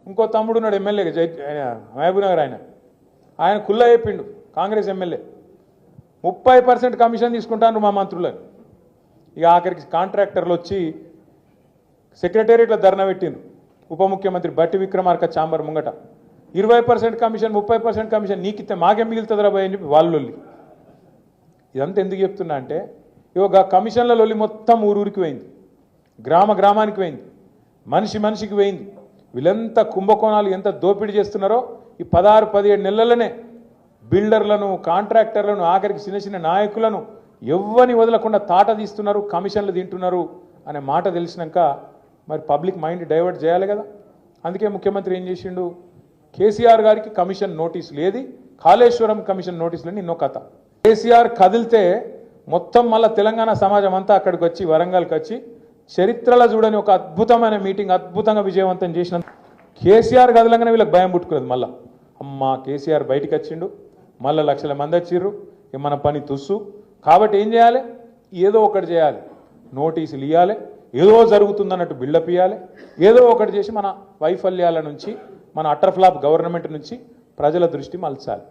ఇంకో తమ్ముడు ఉన్నాడు ఎమ్మెల్యే మహబూబ్నగర్ ఆయన కుల్లా చెప్పిండు కాంగ్రెస్ ఎమ్మెల్యే 30% కమిషన్ తీసుకుంటాను మా మంత్రులని. ఇక ఆఖరికి కాంట్రాక్టర్లు వచ్చి సెక్రటేరియట్లో ధర్నా పెట్టిండ్రు. ఉప ముఖ్యమంత్రి బట్టి విక్రమార్క ఛాంబర్ ముంగట 20% కమిషన్ 30% కమిషన్ నీకిస్తే మాకేం మిగులుతుందిరా భయ్ అని చెప్పి వాళ్ళు. ఇదంతా ఎందుకు చెప్తున్నా అంటే ఇక కమిషన్ల లొల్లి మొత్తం ఊరూరికి పోయింది, గ్రామ గ్రామానికి పోయింది, మనిషి మనిషికి పోయింది. వీళ్ళంతా కుంభకోణాలు ఎంత దోపిడీ చేస్తున్నారో ఈ 16-17 నెలలనే బిల్డర్లను కాంట్రాక్టర్లను ఆఖరికి చిన్న చిన్న నాయకులను ఎవ్వని వదలకుండా తాట తీస్తున్నారు, కమిషన్లు తింటున్నారు అనే మాట తెలిసినాక మరి పబ్లిక్ మైండ్ డైవర్ట్ చేయాలి కదా. అందుకే ముఖ్యమంత్రి ఏం చేసిండు, కేసీఆర్ గారికి కమిషన్ నోటీసు లేదు, కాళేశ్వరం కమిషన్ నోటీసులని ఎన్నో కథ. కేసీఆర్ కదిలితే మొత్తం మళ్ళీ తెలంగాణ సమాజం అంతా అక్కడికి వచ్చి వరంగల్కి వచ్చి చరిత్రలో చూడని ఒక అద్భుతమైన మీటింగ్ అద్భుతంగా విజయవంతం చేసిన కేసీఆర్ కదలంగానే వీళ్ళకి భయం పుట్టుకున్నది. మళ్ళీ అమ్మ కేసీఆర్ బయటికి వచ్చిండు, మళ్ళీ లక్షల మంది వచ్చిర్రు, మన పని తుస్సు. కాబట్టి ఏం చేయాలి, ఏదో ఒకటి చేయాలి, నోటీసులు ఇవ్వాలి, ఏదో జరుగుతుందన్నట్టు బిల్డప్ ఇవ్వాలి, ఏదో ఒకటి చేసి మన వైఫల్యాల నుంచి మన అటర్ ఫ్లాప్ గవర్నమెంట్ నుంచి ప్రజల దృష్టి మలచాలి.